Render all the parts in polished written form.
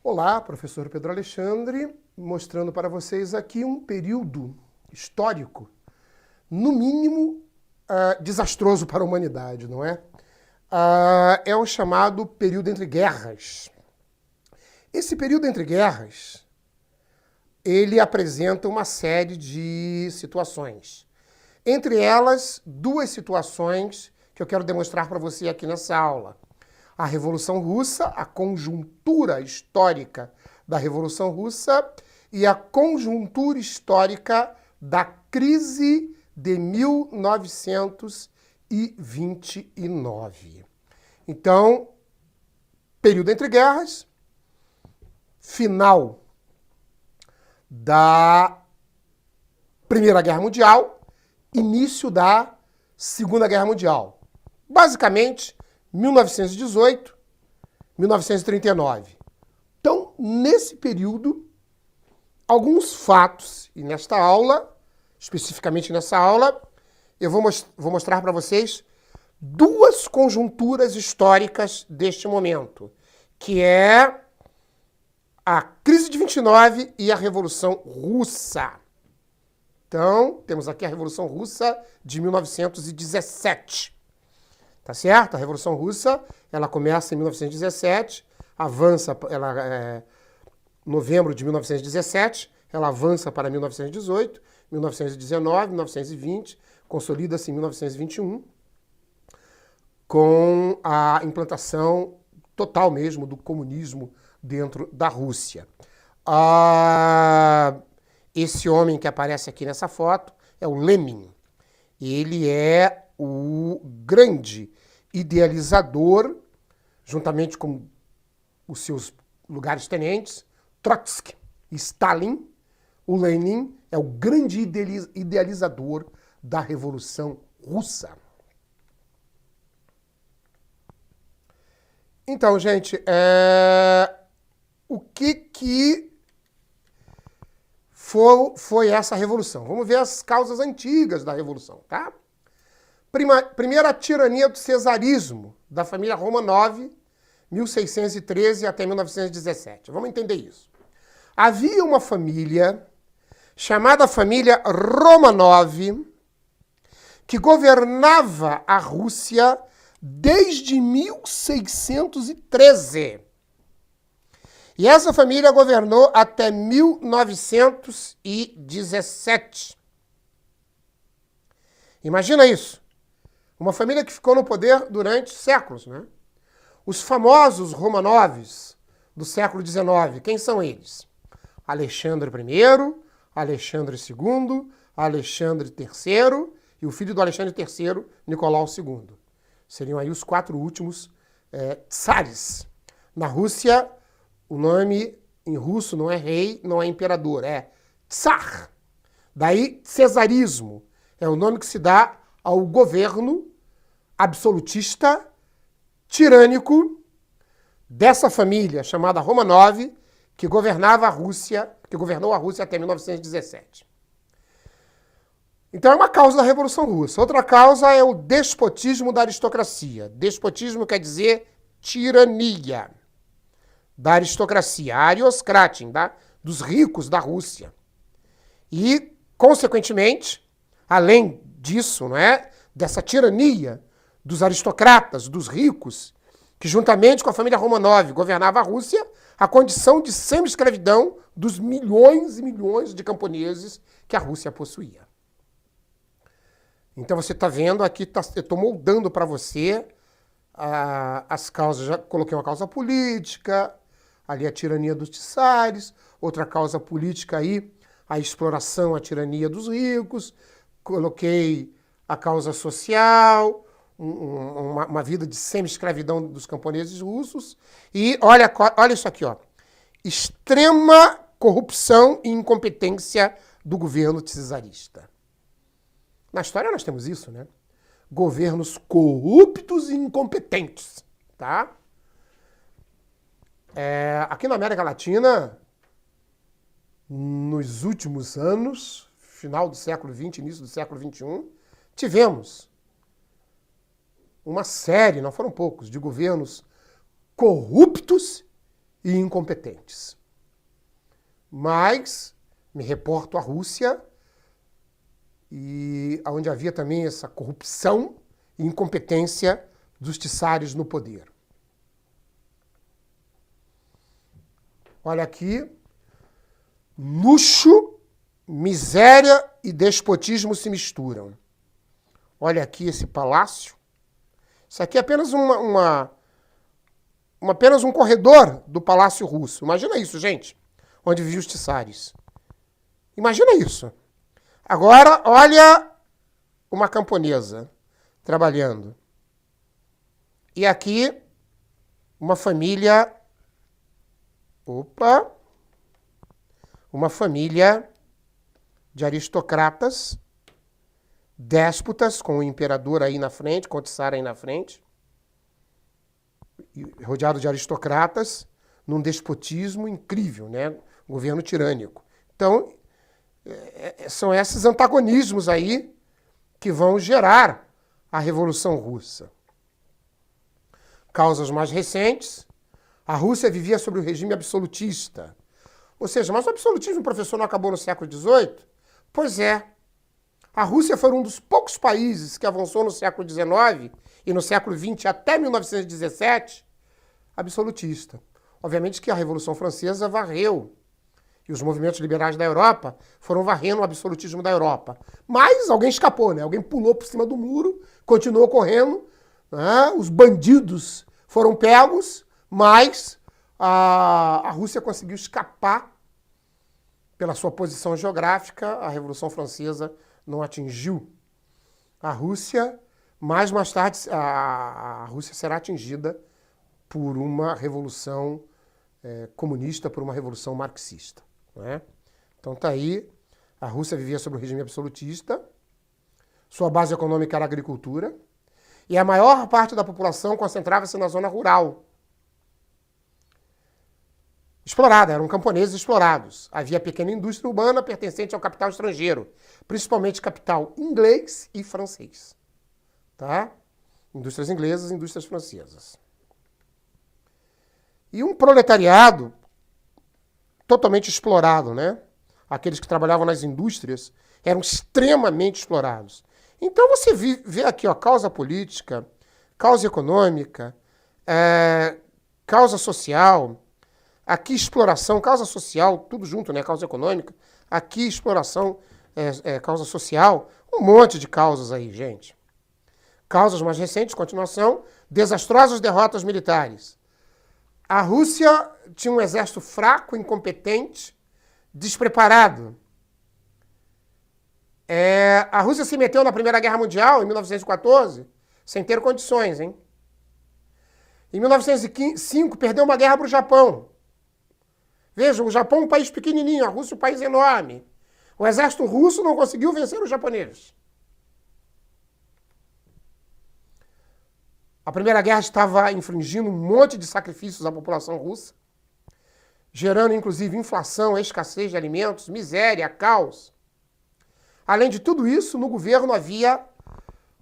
Olá, professor Pedro Alexandre, mostrando para vocês aqui um período histórico, no mínimo, desastroso para a humanidade, não é? É o chamado período entre guerras. Esse período entre guerras, ele apresenta uma série de situações. Entre elas, duas situações que eu quero demonstrar para você aqui nessa aula. A Revolução Russa, a conjuntura histórica da Revolução Russa e a conjuntura histórica da crise de 1929. Então, período entre guerras, final da Primeira Guerra Mundial, início da Segunda Guerra Mundial. Basicamente, 1918, 1939. Então, nesse período, alguns fatos, e nesta aula, especificamente nessa aula, eu vou mostrar para vocês duas conjunturas históricas deste momento, que é a crise de 29 e a Revolução Russa. Então, temos aqui a Revolução Russa de 1917. Tá certo? A Revolução Russa, ela começa em 1917, avança, novembro de 1917, ela avança para 1918, 1919, 1920, consolida-se em 1921, com a implantação total mesmo do comunismo dentro da Rússia. Esse homem que aparece aqui nessa foto é o Lenin. Ele é o grande idealizador, juntamente com os seus lugares-tenentes, Trotsky e Stalin. O Lenin é o grande idealizador da Revolução Russa. Então, gente, o que foi essa revolução? Vamos ver as causas antigas da revolução, tá? Primeira, a tirania do cesarismo, da família Romanov, 1613 até 1917. Vamos entender isso. Havia uma família chamada família Romanov que governava a Rússia desde 1613. E essa família governou até 1917. Imagina isso. Uma família que ficou no poder durante séculos, né? Os famosos Romanovs do século XIX, quem são eles? Alexandre I, Alexandre II, Alexandre III e o filho do Alexandre III, Nicolau II. Seriam aí os quatro últimos tsares. Na Rússia, o nome em russo não é rei, não é imperador, é tsar. Daí, cesarismo. É o nome que se dá ao governo absolutista, tirânico, dessa família chamada Romanov, que governava a Rússia, que governou a Rússia até 1917. Então é uma causa da Revolução Russa. Outra causa é o despotismo da aristocracia. Despotismo quer dizer tirania da aristocracia, a arioskratin, dos ricos da Rússia. E, consequentemente, além disso, não é, dessa tirania dos aristocratas, dos ricos, que juntamente com a família Romanov governava a Rússia, a condição de semi-escravidão dos milhões e milhões de camponeses que a Rússia possuía. Então você está vendo aqui, eu estou moldando para você as causas. Já coloquei uma causa política, ali a tirania dos tsares, outra causa política aí, a exploração, a tirania dos ricos, coloquei a causa social, uma vida de semi-escravidão dos camponeses russos, e olha isso aqui, ó, extrema corrupção e incompetência do governo czarista. Na história nós temos isso, né? Governos corruptos e incompetentes, tá? Aqui na América Latina, nos últimos anos, final do século XX, início do século XXI, tivemos uma série, não foram poucos, de governos corruptos e incompetentes. Mas me reporto à Rússia, e onde havia também essa corrupção e incompetência dos czares no poder. Olha aqui, luxo, miséria e despotismo se misturam. Olha aqui esse palácio. Isso aqui é apenas apenas um corredor do Palácio Russo. Imagina isso, gente, onde viviam os czares. Imagina isso. Agora, olha uma camponesa trabalhando. E aqui, uma família... Uma família de aristocratas, déspotas, com o imperador aí na frente, com o czar aí na frente, rodeado de aristocratas, num despotismo incrível, né? Um governo tirânico. Então, são esses antagonismos aí que vão gerar a Revolução Russa. Causas mais recentes, a Rússia vivia sob o regime absolutista. Ou seja, mas o absolutismo, professor, não acabou no século XVIII? Pois é. A Rússia foi um dos poucos países que avançou no século XIX e no século XX até 1917 absolutista. Obviamente que a Revolução Francesa varreu, e os movimentos liberais da Europa foram varrendo o absolutismo da Europa. Mas alguém escapou, né? Alguém pulou por cima do muro, continuou correndo, né? Os bandidos foram pegos, mas a Rússia conseguiu escapar pela sua posição geográfica. A Revolução Francesa não atingiu a Rússia, mas mais tarde a Rússia será atingida por uma revolução comunista, por uma revolução marxista. Não é? Então está aí, a Rússia vivia sob o regime absolutista, sua base econômica era a agricultura, e a maior parte da população concentrava-se na zona rural. Explorada, eram camponeses explorados. Havia pequena indústria urbana pertencente ao capital estrangeiro, principalmente capital inglês e francês. Tá? Indústrias inglesas e indústrias francesas. E um proletariado totalmente explorado, né? Aqueles que trabalhavam nas indústrias eram extremamente explorados. Então você vê aqui, ó, causa política, causa econômica, causa social, aqui exploração, causa social, tudo junto, né? Causa econômica, aqui exploração, causa social, um monte de causas aí, gente. Causas mais recentes, continuação, desastrosas derrotas militares. A Rússia tinha um exército fraco, incompetente, despreparado. A Rússia se meteu na Primeira Guerra Mundial, em 1914, sem ter condições, hein? Em 1905, perdeu uma guerra para o Japão. Vejam, o Japão é um país pequenininho, a Rússia é um país enorme. O exército russo não conseguiu vencer os japoneses. A Primeira Guerra estava infligindo um monte de sacrifícios à população russa, gerando inclusive inflação, escassez de alimentos, miséria, caos. Além de tudo isso, no governo havia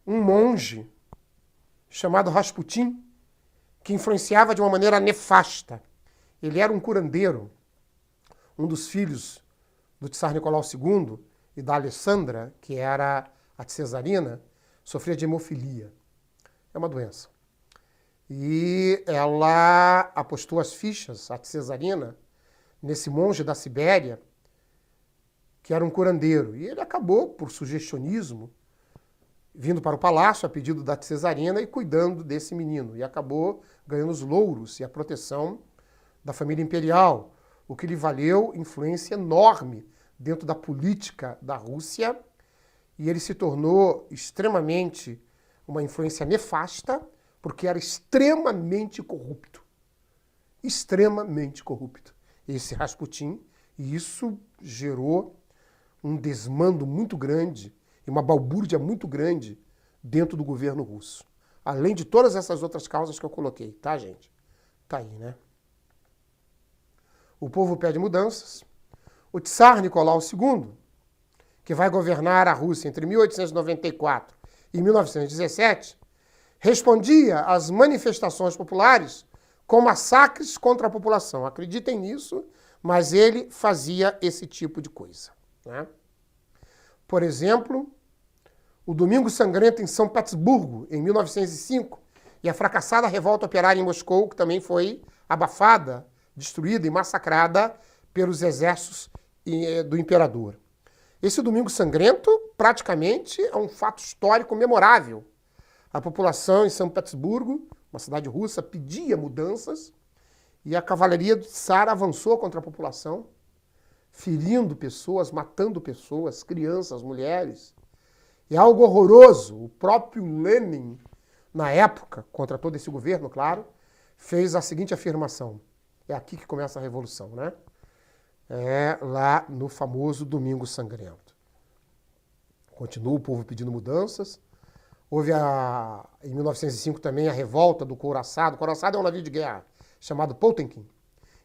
um monge chamado Rasputin, que influenciava de uma maneira nefasta. Ele era um curandeiro, um dos filhos do Tsar Nicolau II e da Alessandra, que era a cesarina, sofria de hemofilia. É uma doença. E ela apostou as fichas, a cesarina, nesse monge da Sibéria, que era um curandeiro. E ele acabou, por sugestionismo, vindo para o palácio a pedido da cesarina e cuidando desse menino. E acabou ganhando os louros e a proteção da família imperial, o que lhe valeu influência enorme dentro da política da Rússia. E ele se tornou extremamente uma influência nefasta, porque era extremamente corrupto. Extremamente corrupto. Esse Rasputin, e isso gerou um desmando muito grande e uma balbúrdia muito grande dentro do governo russo. Além de todas essas outras causas que eu coloquei, tá, gente? Tá aí, né? O povo pede mudanças. O Tsar Nicolau II, que vai governar a Rússia entre 1894 e 1917, respondia às manifestações populares com massacres contra a população. Acreditem nisso, mas ele fazia esse tipo de coisa, né? Por exemplo, o Domingo Sangrento em São Petersburgo, em 1905, e a fracassada revolta operária em Moscou, que também foi abafada, destruída e massacrada pelos exércitos do imperador. Esse Domingo Sangrento, praticamente, é um fato histórico memorável. A população em São Petersburgo, uma cidade russa, pedia mudanças e a cavalaria do Tsar avançou contra a população, ferindo pessoas, matando pessoas, crianças, mulheres. E algo horroroso, o próprio Lenin, na época, contra todo esse governo, claro, fez a seguinte afirmação. É aqui que começa a revolução, né? É lá no famoso Domingo Sangrento. Continua o povo pedindo mudanças. Houve, em 1905, também a revolta do Couraçado. O Couraçado é um navio de guerra chamado Potemkin,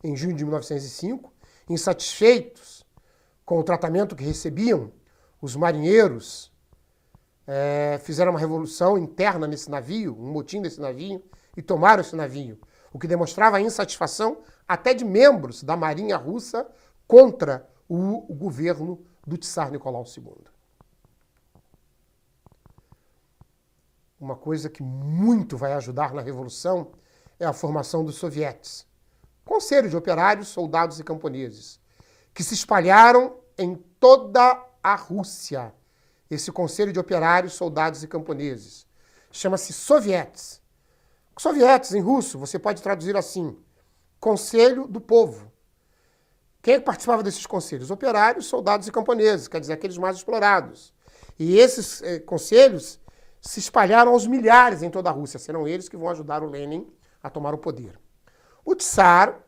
em junho de 1905. Insatisfeitos com o tratamento que recebiam, os marinheiros fizeram uma revolução interna nesse navio, um motim nesse navio, e tomaram esse navio, o que demonstrava a insatisfação até de membros da Marinha Russa contra o governo do Tsar Nicolau II. Uma coisa que muito vai ajudar na Revolução é a formação dos sovietes, conselho de operários, soldados e camponeses, que se espalharam em toda a Rússia. Esse conselho de operários, soldados e camponeses chama-se sovietes. Sovietes, em russo, você pode traduzir assim, conselho do povo. Quem é que participava desses conselhos? Operários, soldados e camponeses, quer dizer, aqueles mais explorados. E esses conselhos se espalharam aos milhares em toda a Rússia. Serão eles que vão ajudar o Lenin a tomar o poder. O Tsar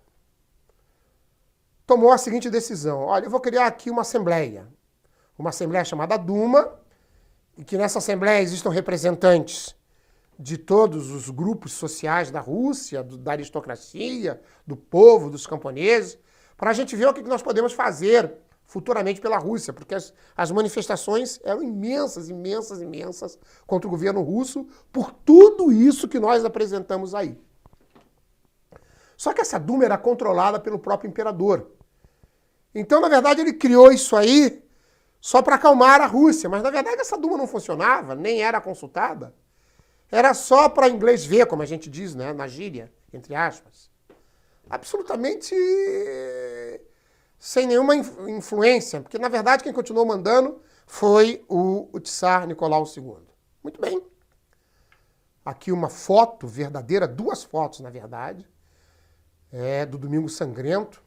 tomou a seguinte decisão. Olha, eu vou criar aqui uma assembleia chamada Duma, e que nessa assembleia existam representantes de todos os grupos sociais da Rússia, da aristocracia, do povo, dos camponeses, para a gente ver o que nós podemos fazer futuramente pela Rússia, porque as manifestações eram imensas, imensas, imensas contra o governo russo por tudo isso que nós apresentamos aí. Só que essa Duma era controlada pelo próprio imperador. Então, na verdade, ele criou isso aí só para acalmar a Rússia, mas na verdade essa Duma não funcionava, nem era consultada. Era só para inglês ver, como a gente diz, né, na gíria, entre aspas. Absolutamente sem nenhuma influência, porque na verdade quem continuou mandando foi o Tsar Nicolau II. Muito bem. Aqui uma foto verdadeira, duas fotos na verdade, do Domingo Sangrento,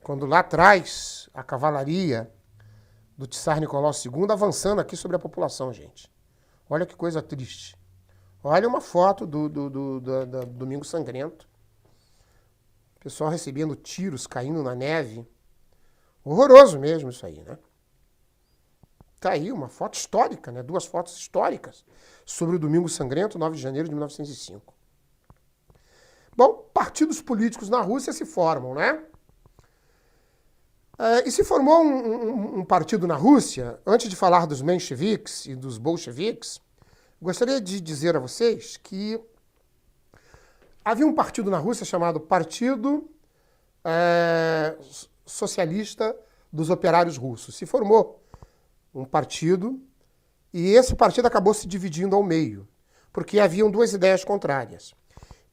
quando lá atrás a cavalaria do Tsar Nicolau II avançando aqui sobre a população, gente. Olha que coisa triste. Olha uma foto do Domingo Sangrento. O pessoal recebendo tiros, caindo na neve. Horroroso mesmo isso aí, né? Tá aí uma foto histórica, né? Duas fotos históricas sobre o Domingo Sangrento, 9 de janeiro de 1905. Bom, partidos políticos na Rússia se formam, né? E se formou um partido na Rússia, antes de falar dos mencheviques e dos bolcheviques, gostaria de dizer a vocês que havia um partido na Rússia chamado Partido Socialista dos Operários Russos. Se formou um partido e esse partido acabou se dividindo ao meio, porque haviam duas ideias contrárias.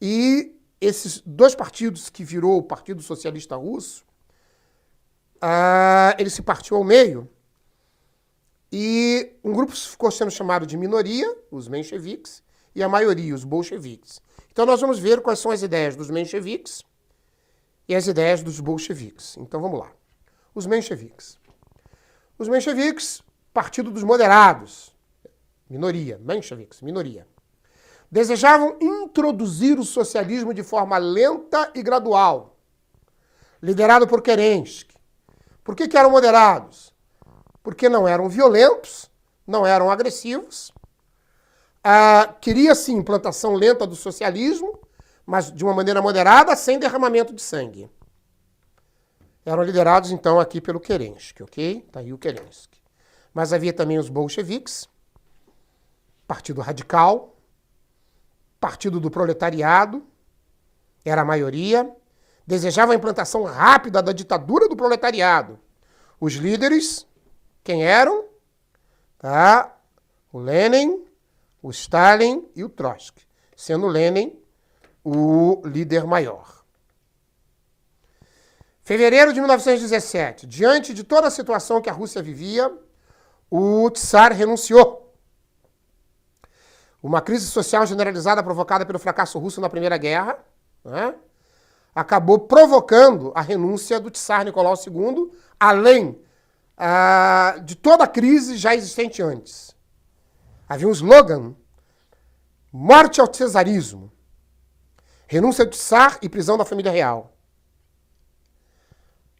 E esses dois partidos que virou o Partido Socialista Russo, ele se partiu ao meio e um grupo ficou sendo chamado de minoria, os mencheviques, e a maioria, os bolcheviques. Então nós vamos ver quais são as ideias dos mencheviques e as ideias dos bolcheviques. Então vamos lá. Os mencheviques. Os mencheviques, partido dos moderados, minoria, mencheviques, minoria, desejavam introduzir o socialismo de forma lenta e gradual, liderado por Kerensky. Por que eram moderados? Porque não eram violentos, não eram agressivos. Queria-se implantação lenta do socialismo, mas de uma maneira moderada, sem derramamento de sangue. Eram liderados, então, aqui pelo Kerensky, ok? Tá aí o Kerensky. Mas havia também os bolcheviques, partido radical, partido do proletariado, era a maioria, desejava a implantação rápida da ditadura do proletariado. Os líderes, quem eram? Tá? O Lenin, o Stalin e o Trotsky, sendo o Lenin o líder maior. Fevereiro de 1917, diante de toda a situação que a Rússia vivia, o Tsar renunciou. Uma crise social generalizada provocada pelo fracasso russo na Primeira Guerra, né, acabou provocando a renúncia do Tsar Nicolau II, além de toda a crise já existente antes. Havia um slogan: morte ao czarismo, renúncia do Tsar e prisão da família real.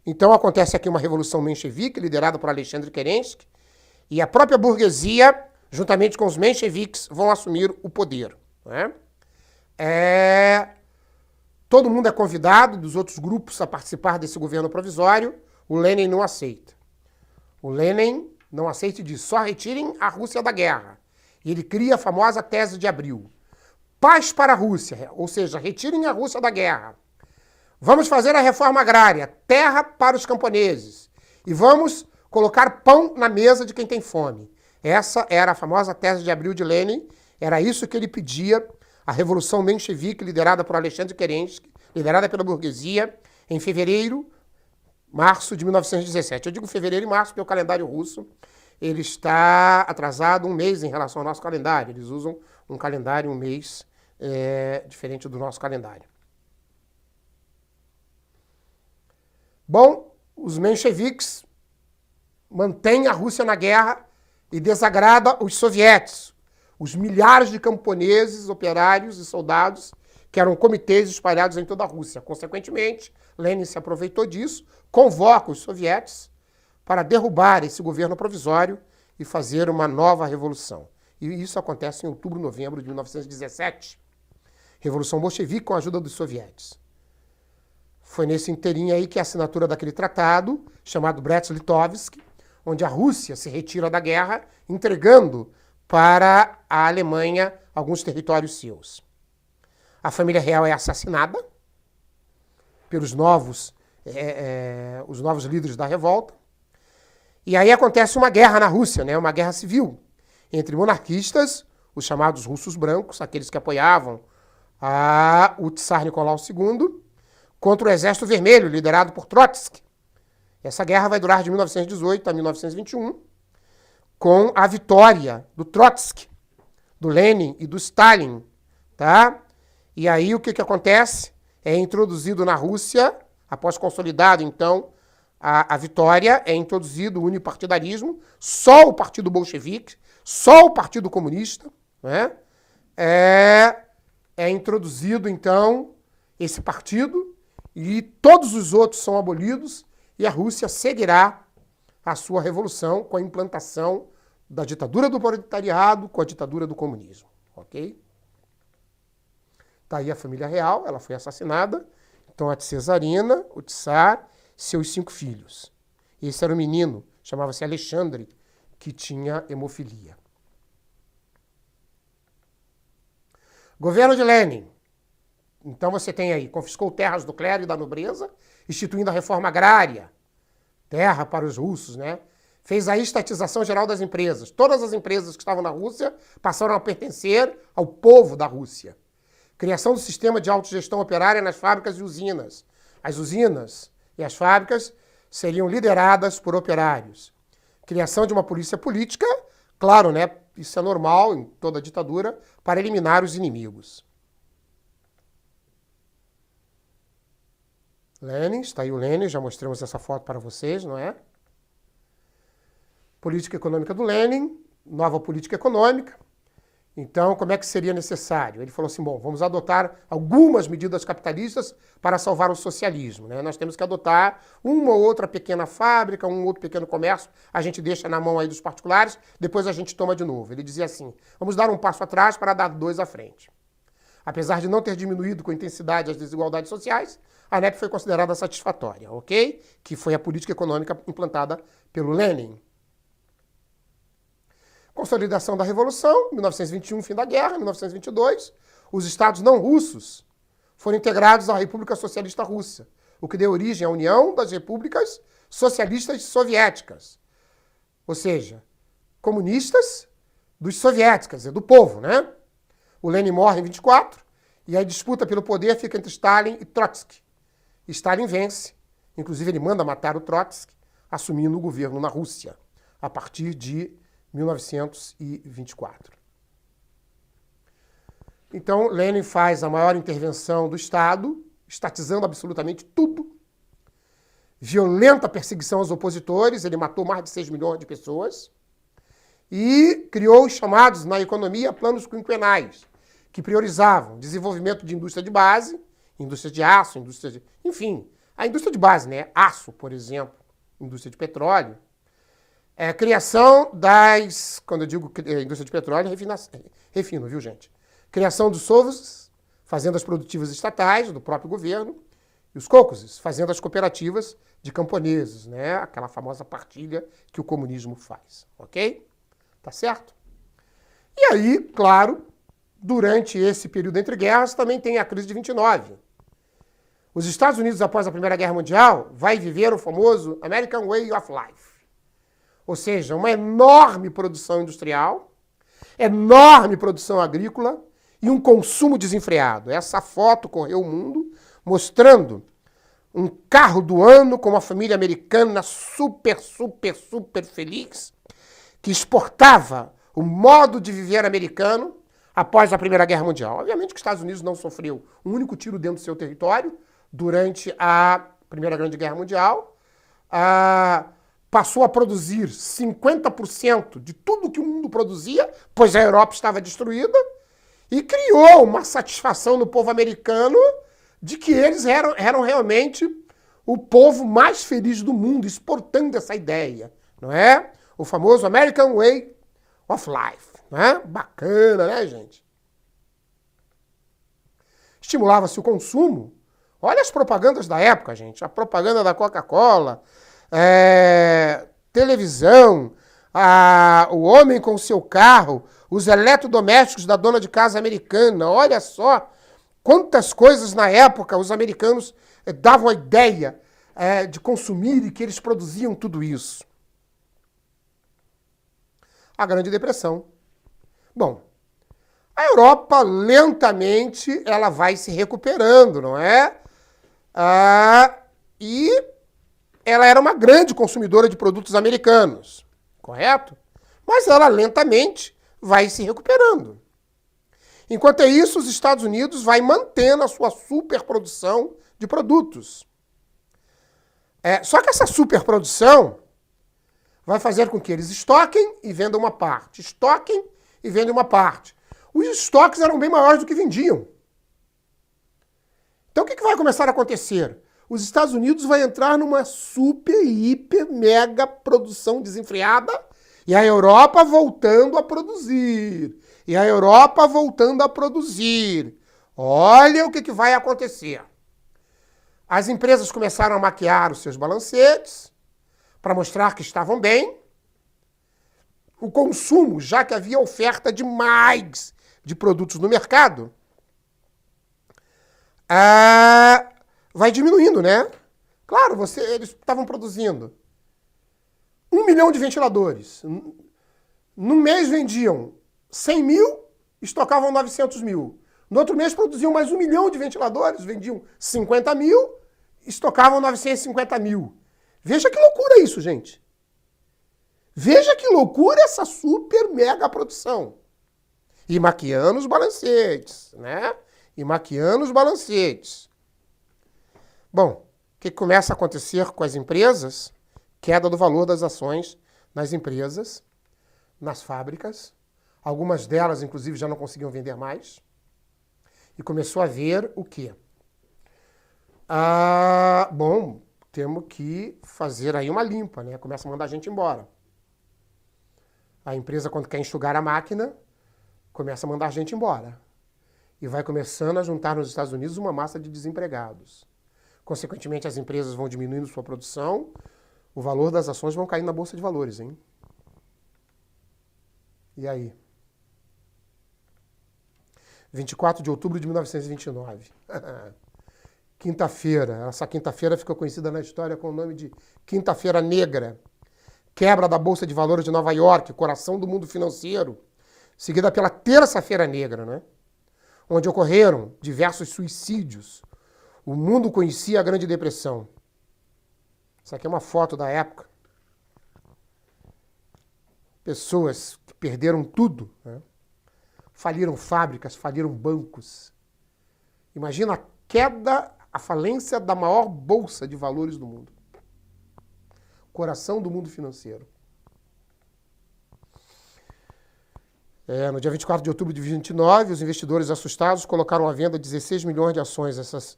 Então acontece aqui uma revolução menchevique, liderada por Alexandre Kerensky, e a própria burguesia, juntamente com os mencheviques, vão assumir o poder. Né? Todo mundo é convidado dos outros grupos a participar desse governo provisório. O Lenin não aceita. O Lenin não aceita e diz: só retirem a Rússia da guerra. E ele cria a famosa tese de Abril. Paz para a Rússia, ou seja, retirem a Rússia da guerra. Vamos fazer a reforma agrária, terra para os camponeses. E vamos colocar pão na mesa de quem tem fome. Essa era a famosa tese de Abril de Lenin. Era isso que ele pedia à Revolução Menchevique, liderada por Alexandre Kerensky, liderada pela burguesia, em março de 1917. Eu digo fevereiro e março porque o calendário russo ele está atrasado um mês em relação ao nosso calendário. Eles usam um calendário, um mês diferente do nosso calendário. Bom, os mencheviques mantêm a Rússia na guerra e desagrada os sovietes, os milhares de camponeses, operários e soldados que eram comitês espalhados em toda a Rússia. Consequentemente, Lenin se aproveitou disso, convoca os sovietes para derrubar esse governo provisório e fazer uma nova revolução. E isso acontece em outubro, novembro de 1917. Revolução bolchevique com a ajuda dos sovietes. Foi nesse inteirinho aí que a assinatura daquele tratado, chamado Brest-Litovsk, onde a Rússia se retira da guerra, entregando para a Alemanha alguns territórios seus. A família real é assassinada pelos os novos líderes da revolta. E aí acontece uma guerra na Rússia, né? Uma guerra civil entre monarquistas, os chamados russos brancos, aqueles que apoiavam o Tsar Nicolau II, contra o Exército Vermelho, liderado por Trotsky. Essa guerra vai durar de 1918 a 1921, com a vitória do Trotsky, do Lenin e do Stalin. Tá? E aí o que acontece? É introduzido na Rússia, após consolidado, então, a vitória, é introduzido o unipartidarismo, só o Partido Bolchevique, só o Partido Comunista, né? É introduzido, então, esse partido, e todos os outros são abolidos, e a Rússia seguirá a sua revolução com a implantação da ditadura do proletariado, com a ditadura do comunismo. Ok? Está aí a família real, ela foi assassinada. Então a Tsarina, o Tsar, seus 5 filhos. Esse era o menino, chamava-se Alexandre, que tinha hemofilia. Governo de Lenin. Então você tem aí, confiscou terras do clero e da nobreza, instituindo a reforma agrária, terra para os russos, né? Fez a estatização geral das empresas. Todas as empresas que estavam na Rússia passaram a pertencer ao povo da Rússia. Criação do sistema de autogestão operária nas fábricas e usinas. As usinas e as fábricas seriam lideradas por operários. Criação de uma polícia política, claro, né? Isso é normal em toda ditadura, para eliminar os inimigos. Lenin, está aí o Lenin, já mostramos essa foto para vocês, não é? Política econômica do Lenin, nova política econômica. Então, como é que seria necessário? Ele falou assim, bom, vamos adotar algumas medidas capitalistas para salvar o socialismo, né? Nós temos que adotar uma ou outra pequena fábrica, um outro pequeno comércio, a gente deixa na mão aí dos particulares, depois a gente toma de novo. Ele dizia assim, vamos dar um passo atrás para dar 2 à frente. Apesar de não ter diminuído com intensidade as desigualdades sociais, a NEP foi considerada satisfatória, ok? Que foi a política econômica implantada pelo Lenin. Consolidação da Revolução, 1921, fim da guerra, 1922. Os estados não russos foram integrados à República Socialista Russa, o que deu origem à União das Repúblicas Socialistas Soviéticas. Ou seja, comunistas dos soviéticos, quer dizer, do povo, né? O Lenin morre em 24 e a disputa pelo poder fica entre Stalin e Trotsky. Stalin vence, inclusive ele manda matar o Trotsky, assumindo o governo na Rússia, a partir de 1924. Então, Lenin faz a maior intervenção do Estado, estatizando absolutamente tudo, violenta perseguição aos opositores, ele matou mais de 6 milhões de pessoas, e criou os chamados, na economia, planos quinquenais, que priorizavam desenvolvimento de indústria de base, indústria de aço, indústria de... Enfim, a indústria de base, né? Aço, por exemplo, indústria de petróleo. Criação das... Quando eu digo indústria de petróleo, refino, viu, gente? Criação dos SOVs, fazendas produtivas estatais, do próprio governo, e os COCOSes, fazendas cooperativas de camponeses, né? Aquela famosa partilha que o comunismo faz, ok? Tá certo? E aí, claro, durante esse período entre guerras, também tem a crise de 29. Os Estados Unidos, após a Primeira Guerra Mundial, vai viver o famoso American Way of Life. Ou seja, uma enorme produção industrial, enorme produção agrícola e um consumo desenfreado. Essa foto correu o mundo mostrando um carro do ano com uma família americana super feliz, que exportava o modo de viver americano após a Primeira Guerra Mundial. Obviamente que os Estados Unidos não sofreu um único tiro dentro do seu território durante a Primeira Grande Guerra Mundial. Passou a produzir 50% de tudo que o mundo produzia, pois a Europa estava destruída, e criou uma satisfação no povo americano de que eles eram realmente o povo mais feliz do mundo, exportando essa ideia, não é? O famoso American Way of Life, né? Bacana, né, gente? Estimulava-se o consumo. Olha as propagandas da época, gente. A propaganda da Coca-Cola, televisão, o homem com seu carro, os eletrodomésticos da dona de casa americana. Olha só quantas coisas na época os americanos davam a ideia de consumir e que eles produziam tudo isso. A Grande Depressão. Bom, a Europa lentamente ela vai se recuperando, não é? E ela era uma grande consumidora de produtos americanos, correto? Mas ela lentamente vai se recuperando. Enquanto isso, os Estados Unidos vai mantendo a sua superprodução de produtos. Só que essa superprodução vai fazer com que eles estoquem e vendam uma parte. Estoquem e vendem uma parte. Os estoques eram bem maiores do que vendiam. Então o que vai começar a acontecer? Os Estados Unidos vai entrar numa super, hiper, mega produção desenfreada e a Europa voltando a produzir. E a Europa voltando a produzir. Olha o que vai acontecer. As empresas começaram a maquiar os seus balancetes para mostrar que estavam bem. O consumo, já que havia oferta demais de produtos no mercado, vai diminuindo, né? Claro, eles estavam produzindo 1 milhão de ventiladores. No mês vendiam 100 mil, estocavam 900 mil. No outro mês produziam mais 1 milhão de ventiladores, vendiam 50 mil, estocavam 950 mil. Veja que loucura isso, gente. Veja que loucura essa super mega produção. E maquiando os balancetes, né? E maquiando os balancetes. Bom, o que começa a acontecer com as empresas? Queda do valor das ações nas empresas, nas fábricas. Algumas delas, inclusive, já não conseguiam vender mais. E começou a ver o quê? Bom, temos que fazer aí uma limpa, né? Começa a mandar a gente embora. A empresa, quando quer enxugar a máquina, começa a mandar a gente embora. E vai começando a juntar nos Estados Unidos uma massa de desempregados. Consequentemente, as empresas vão diminuindo sua produção, o valor das ações vão cair na Bolsa de Valores, hein? E aí? 24 de outubro de 1929. Quinta-feira. Essa quinta-feira ficou conhecida na história com o nome de Quinta-feira Negra. Quebra da Bolsa de Valores de Nova York, coração do mundo financeiro, seguida pela Terça-feira Negra, né? Onde ocorreram diversos suicídios. O mundo conhecia a Grande Depressão. Isso aqui é uma foto da época. Pessoas que perderam tudo, né? Faliram fábricas, faliram bancos. Imagina a queda, a falência da maior bolsa de valores do mundo. Coração do mundo financeiro. No dia 24 de outubro de 29, os investidores assustados colocaram à venda 16 milhões de ações. Essas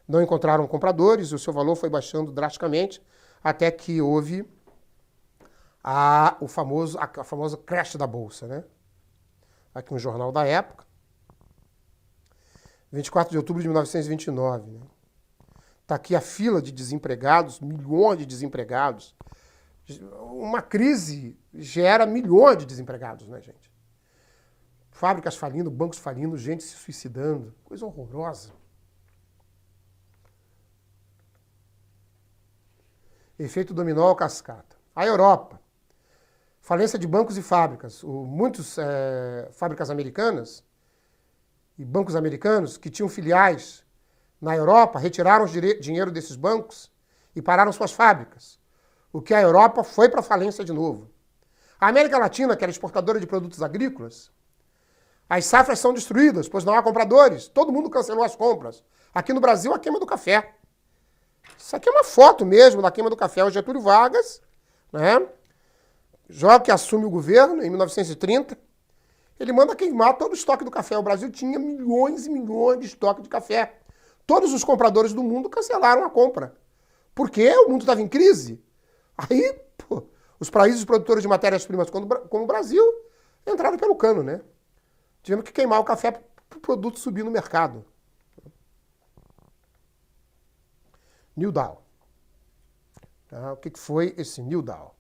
não encontraram compradores e o seu valor foi baixando drasticamente até que houve a famosa crash da bolsa, né? Aqui um jornal da época. 24 de outubro de 1929, né? Está aqui a fila de desempregados, milhões de desempregados. Uma crise gera milhões de desempregados, né, gente? Fábricas falindo, bancos falindo, gente se suicidando. Coisa horrorosa. Efeito dominó ou cascata. A Europa. Falência de bancos e fábricas. Muitas fábricas americanas e bancos americanos que tinham filiais na Europa retiraram o dinheiro desses bancos e pararam suas fábricas. O que a Europa foi para a falência de novo. A América Latina, que era exportadora de produtos agrícolas, as safras são destruídas, pois não há compradores. Todo mundo cancelou as compras. Aqui no Brasil, a queima do café. Isso aqui é uma foto mesmo da queima do café. O Getúlio Vargas, né? Já que assume o governo, em 1930, ele manda queimar todo o estoque do café. O Brasil tinha milhões e milhões de estoque de café. Todos os compradores do mundo cancelaram a compra. Porque o mundo estava em crise. Aí, pô, os países produtores de matérias-primas, como o Brasil, entraram pelo cano, né? Tivemos que queimar o café para o produto subir no mercado. New Deal. O que foi esse New Deal?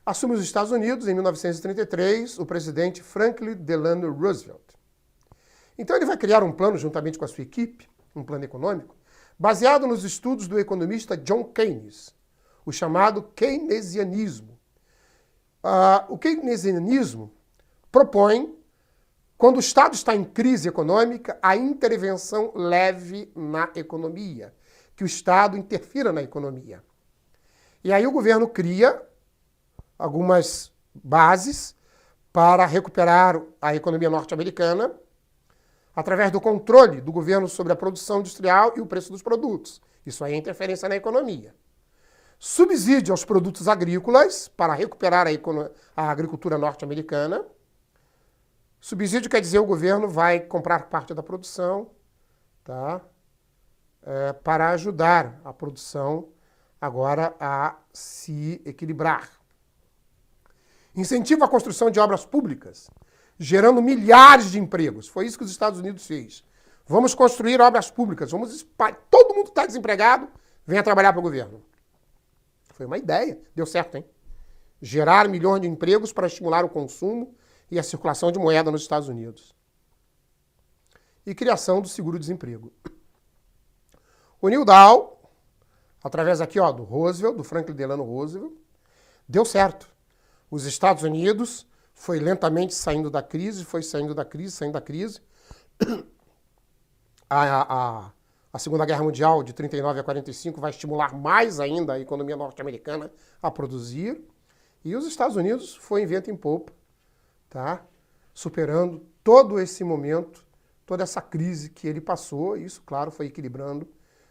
Assume os Estados Unidos, em 1933, o presidente Franklin Delano Roosevelt. Então ele vai criar um plano, juntamente com a sua equipe, um plano econômico, baseado nos estudos do economista John Keynes, o chamado keynesianismo. O keynesianismo propõe, quando o Estado está em crise econômica, a intervenção leve na economia, que o Estado interfira na economia. E aí o governo cria algumas bases para recuperar a economia norte-americana através do controle do governo sobre a produção industrial e o preço dos produtos. Isso aí é interferência na economia. Subsídio aos produtos agrícolas para recuperar a agricultura norte-americana. Subsídio quer dizer o governo vai comprar parte da produção, tá? Para ajudar a produção agora a se equilibrar. Incentiva a construção de obras públicas, gerando milhares de empregos. Foi isso que os Estados Unidos fez. Vamos construir obras públicas, todo mundo está desempregado, venha trabalhar para o governo. Foi uma ideia, deu certo, hein? Gerar milhões de empregos para estimular o consumo e a circulação de moeda nos Estados Unidos. E criação do seguro-desemprego. O New Deal, através aqui do Roosevelt, do Franklin Delano Roosevelt, deu certo. Os Estados Unidos foi lentamente saindo da crise, saindo da crise. A Segunda Guerra Mundial, de 39 a 45, vai estimular mais ainda a economia norte-americana a produzir. E os Estados Unidos foi em vento em popa, tá? Superando todo esse momento, toda essa crise que ele passou. E isso, claro, foi equilibrando,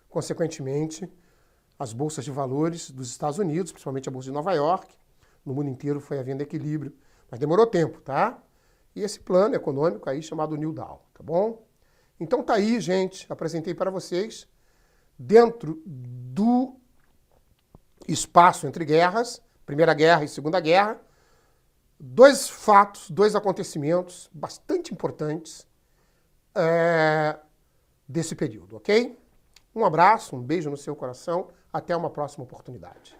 consequentemente, as bolsas de valores dos Estados Unidos, principalmente a Bolsa de Nova York. No mundo inteiro foi havendo equilíbrio, mas demorou tempo, tá? E esse plano econômico aí chamado New Deal, tá bom? Então tá aí, gente, apresentei para vocês, dentro do espaço entre guerras, Primeira Guerra e Segunda Guerra, dois fatos, dois acontecimentos bastante importantes desse período, ok? Um abraço, um beijo no seu coração, até uma próxima oportunidade.